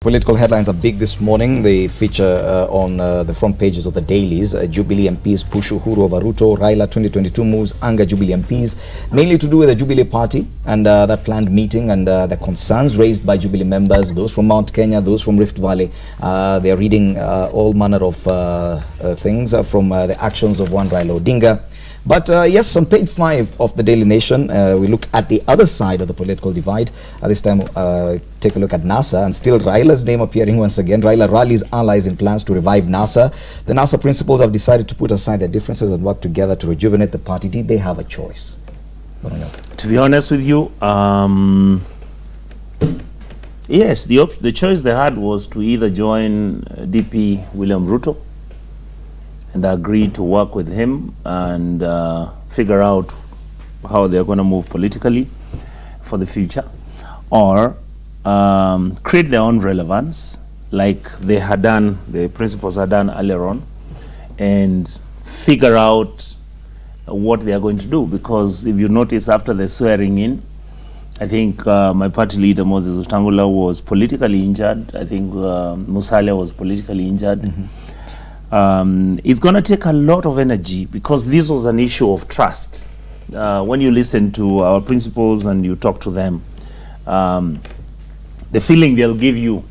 Political headlines are big this morning. They feature on the front pages of the dailies. Jubilee MPs push Uhuru over Ruto. Raila 2022 moves anger Jubilee MPs, mainly to do with the Jubilee Party and that planned meeting and the concerns raised by Jubilee members, those from Mount Kenya, those from Rift Valley. They are reading all manner of things from the actions of one Raila Odinga. But yes, on page 5 of the Daily Nation, we look at the other side of the political divide. This time, take a look at NASA, and still Raila's name appearing once again. Raila rallies allies in plans to revive NASA. The NASA principals have decided to put aside their differences and work together to rejuvenate the party. Did they have a choice? To be honest with you, yes, the choice they had was to either join DP William Ruto and agree to work with him and figure out how they're going to move politically for the future, or create their own relevance like they had done, the principals had done earlier on, and figure out what they are going to do. Because if you notice, after the swearing in, I think my party leader Moses Wetangula was politically injured. I think Musalia was politically injured. It's going to take a lot of energy, because this was an issue of trust. When you listen to our principals and you talk to them, the feeling they'll give you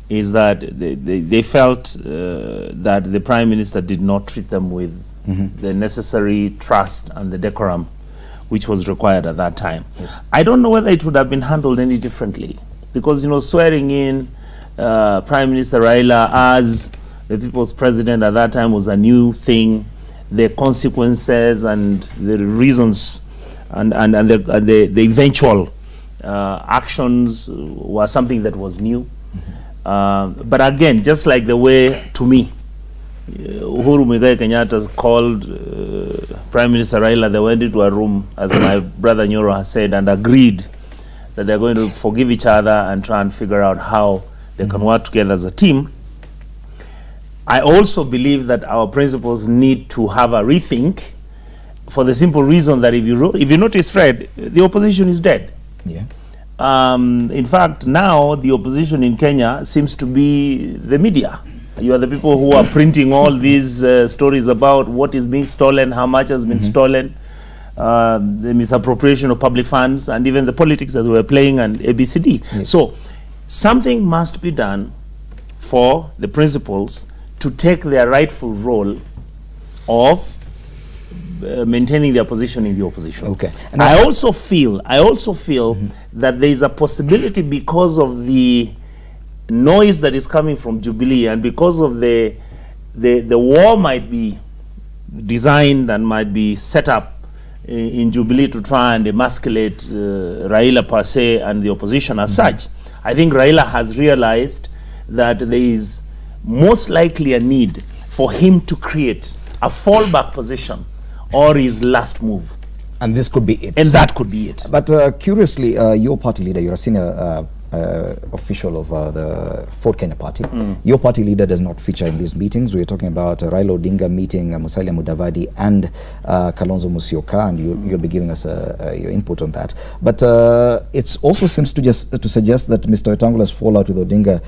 is that they felt that the Prime Minister did not treat them with the necessary trust and the decorum which was required at that time. Yes. I don't know whether it would have been handled any differently, because, you know, swearing in Prime Minister Raila as the people's president at that time was a new thing. The consequences and the reasons and the eventual actions were something that was new. But again, just like the way, to me, Uhuru Muigai Kenyatta called Prime Minister Raila, they went into a room, as my brother Nyoro has said, and agreed that they're going to forgive each other and try and figure out how they can work together as a team. I also believe that our principals need to have a rethink, for the simple reason that if you notice, Fred, the opposition is dead. Yeah. In fact, now the opposition in Kenya seems to be the media. You are the people who are printing all these stories about what is being stolen, how much has been stolen, the misappropriation of public funds, and even the politics that we were playing, and ABCD. Yes. So something must be done for the principals to take their rightful role of maintaining their position in the opposition. Okay. And I also feel that there is a possibility, because of the noise that is coming from Jubilee, and because of the war might be designed and might be set up in Jubilee to try and emasculate Raila per se and the opposition as such. I think Raila has realized that there is most likely a need for him to create a fallback position or his last move. And this could be it. And that could be it. But curiously, your party leader, you're a senior official of the Ford Kenya party. Your party leader does not feature in these meetings. We're talking about Raila Odinga meeting Musalia Mudavadi and Kalonzo Musyoka, and you'll be giving us your input on that. But it also seems to suggest that Mr. Wetangula's fallout with Odinga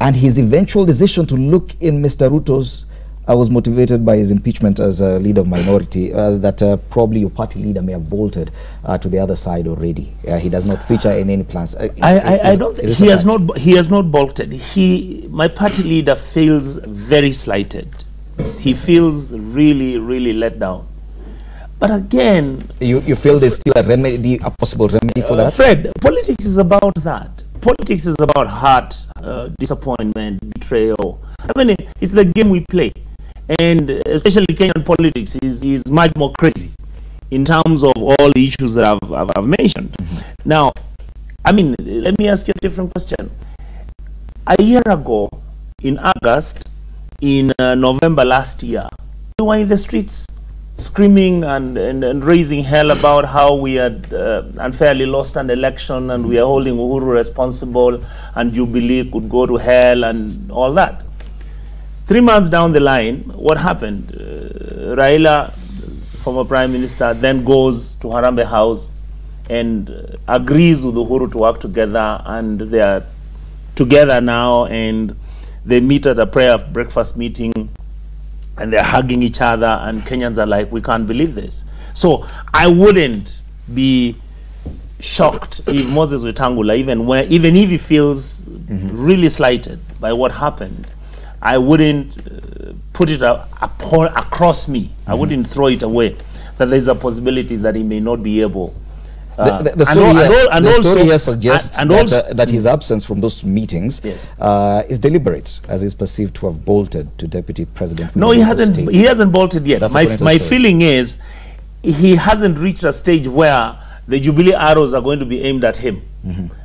and his eventual decision to look in Mr. Ruto's was motivated by his impeachment as a leader of minority, that probably your party leader may have bolted to the other side already. He does not feature in any plans. I don't. He has not bolted. My party leader feels very slighted. He feels really let down. But again, you feel there's still a remedy, a possible remedy for that? Fred, politics is about that. Politics is about hurt, disappointment, betrayal. I mean, it's the game we play. And especially Kenyan politics is much more crazy in terms of all the issues that I've mentioned. Now, I mean, let me ask you a different question. A year ago, in August, in November last year, we were in the streets screaming and raising hell about how we had unfairly lost an election, and we are holding Uhuru responsible, and Jubilee could go to hell and all that. 3 months down the line, what happened? Raila, former Prime Minister, then goes to Harambee House and agrees with Uhuru to work together, and they are together now, and they meet at a prayer breakfast meeting, and they're hugging each other, and Kenyans are like, we can't believe this. So I wouldn't be shocked if Moses Wetangula, even if he feels really slighted by what happened, I wouldn't put it across me. I wouldn't throw it away, that there's a possibility that he may not be able. The story here suggests that his absence from those meetings is deliberate, as is perceived to have bolted to Deputy President. No, he hasn't bolted yet. My feeling is he hasn't reached a stage where the Jubilee arrows are going to be aimed at him.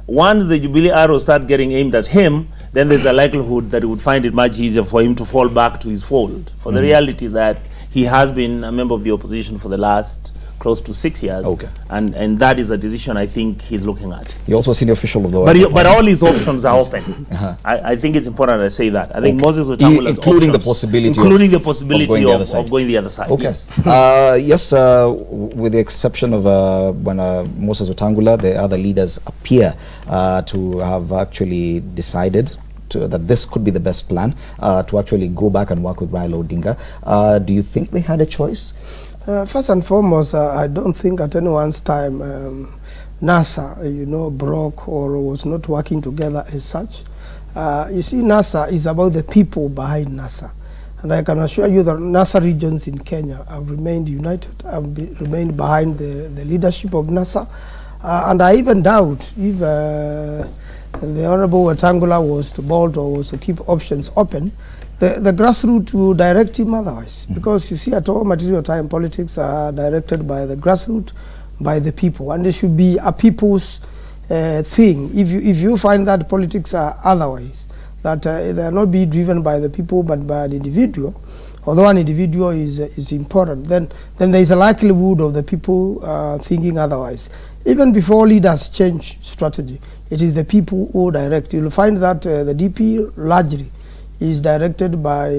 Once the Jubilee arrows start getting aimed at him, then there's a likelihood that he would find it much easier for him to fall back to his fold. For the reality that he has been a member of the opposition for the last close to 6 years, and that is a decision I think he's looking at. You're also a senior official of the but all his options are open. I think it's important I say that. I think Moses Wetangula's including the possibility of going the other side. Okay. Yes, with the exception of when Moses Wetangula, the other leaders appear to have actually decided that this could be the best plan, to actually go back and work with Raila Odinga. Do you think they had a choice? First and foremost, I don't think at anyone's time NASA, broke or was not working together as such. You see, NASA is about the people behind NASA. And I can assure you that NASA regions in Kenya have remained united, have remained behind the leadership of NASA. And I even doubt if the Honorable Wetangula was to bolt or was to keep options open, the grassroots will direct him otherwise. Because you see, at all material time, politics are directed by the grassroots, by the people. And it should be a people's thing. If you find that politics are otherwise, that they are not being driven by the people but by an individual, although an individual is important, then there is a likelihood of the people thinking otherwise. Even before leaders change strategy, it is the people who direct. You'll find that the DP largely is directed by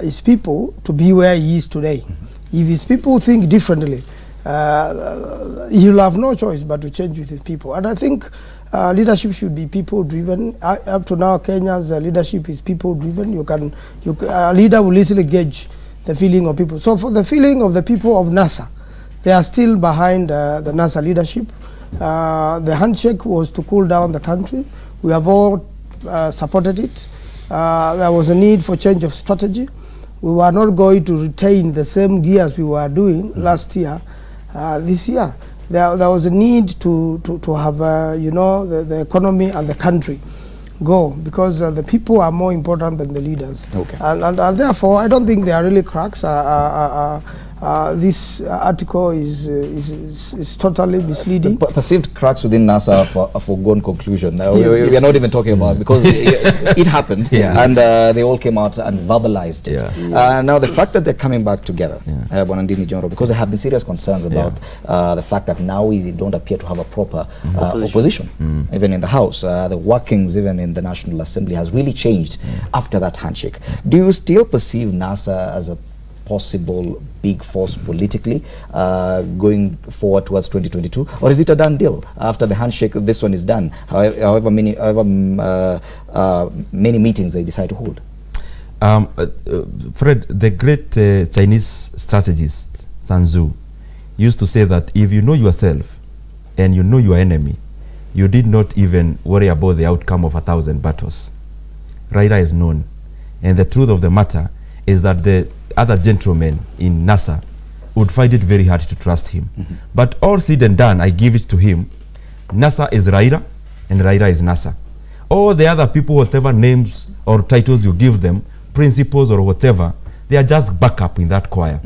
his people to be where he is today. If his people think differently, he'll have no choice but to change with his people. And I think leadership should be people-driven. Up to now, Kenya's leadership is people-driven. A leader will easily gauge the feeling of people. So for the feeling of the people of NASA, they are still behind the NASA leadership. The handshake was to cool down the country. We have all supported it. There was a need for change of strategy. We were not going to retain the same gears we were doing last year. This year, there was a need to have the economy and the country go, because the people are more important than the leaders. And therefore, I don't think there are really cracks. This article is totally misleading. The perceived cracks within NASA are a foregone conclusion. We are not even talking about it, because it happened, and they all came out and verbalized it. Now the fact that they're coming back together, Ndindi Nyoro, because there have been serious concerns about the fact that now we don't appear to have a proper opposition, even in the House. The workings even in the National Assembly has really changed after that handshake. Do you still perceive NASA as a possible big force politically going forward towards 2022, or is it a done deal after the handshake? This one is done, however many meetings they decide to hold? Fred, the great Chinese strategist Sun Tzu used to say that if you know yourself and you know your enemy, you did not even worry about the outcome of 1,000 battles. Raila is known, and the truth of the matter is that the other gentlemen in NASA would find it very hard to trust him. But all said and done, I give it to him. NASA is Raila, and Raila is NASA. All the other people, whatever names or titles you give them, principles or whatever, they are just backup in that choir.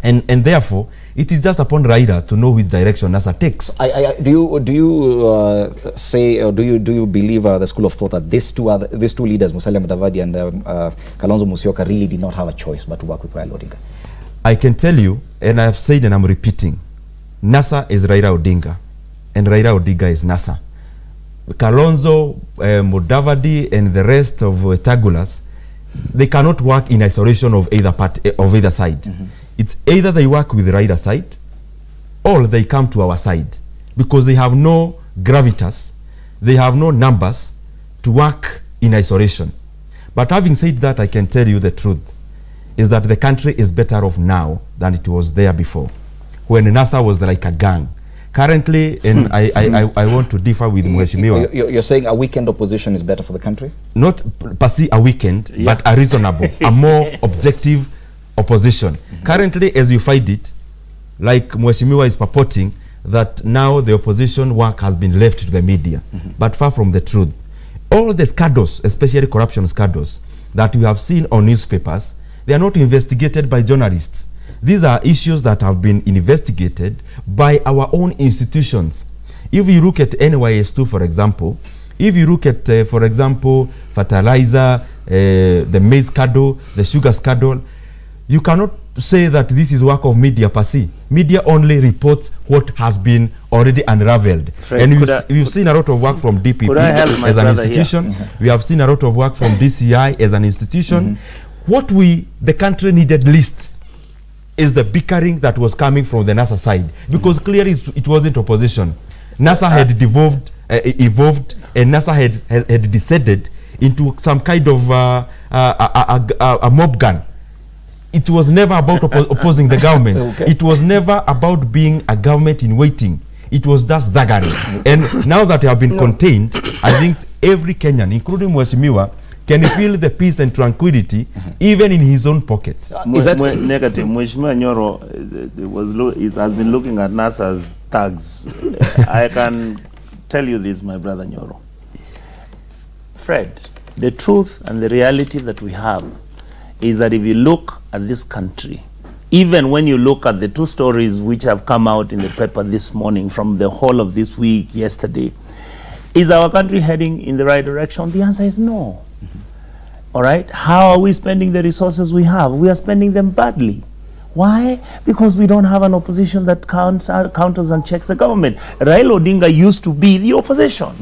And therefore, it is just upon Raila to know which direction NASA takes. Do you say, or do you believe the school of thought that these two leaders, Musalia Mudavadi and Kalonzo Musyoka, really did not have a choice but to work with Raila Odinga? I can tell you, and I have said and I'm repeating, NASA is Raila Odinga, and Raila Odinga is NASA. Kalonzo, Mudavadi, and the rest of Tagulas, they cannot work in isolation of either side. It's either they work with the Raila side or they come to our side, because they have no gravitas, they have no numbers to work in isolation. But having said that, I can tell you the truth, is that the country is better off now than it was there before, when NASA was like a gang. Currently, and I want to differ with Mheshimiwa. You're saying a weakened opposition is better for the country? Not per se a weakened, but a reasonable, a more objective opposition. Currently, as you find it, like Mheshimiwa is purporting, that now the opposition work has been left to the media, but far from the truth. All the scandals, especially corruption scandals, that we have seen on newspapers, they are not investigated by journalists. These are issues that have been investigated by our own institutions. If you look at NYS2, for example, if you look at, for example, fertilizer, the maize scandal, the sugar scandal, you cannot say that this is work of media per se. Media only reports what has been already unraveled. Fred, and we've seen a lot of work from DPP as an institution. We have seen a lot of work from DCI as an institution. What the country needed least is the bickering that was coming from the NASA side, because clearly it wasn't opposition. NASA had evolved, and NASA had descended into some kind of a mob gun. It was never about opposing the government. Okay. It was never about being a government in waiting. It was just thuggery. And now that they have been contained, I think every Kenyan, including Mheshimiwa, can feel the peace and tranquility even in his own pocket. Is that negative? Mheshimiwa Nyoro has been looking at NASA's tags. I can tell you this, my brother Nyoro. Fred, the truth and the reality that we have is that if you look at this country, even when you look at the two stories which have come out in the paper this morning from the whole of this week, yesterday, is our country heading in the right direction? The answer is no. All right? How are we spending the resources we have? We are spending them badly. Why? Because we don't have an opposition that counters and checks the government. Raila Odinga used to be the opposition.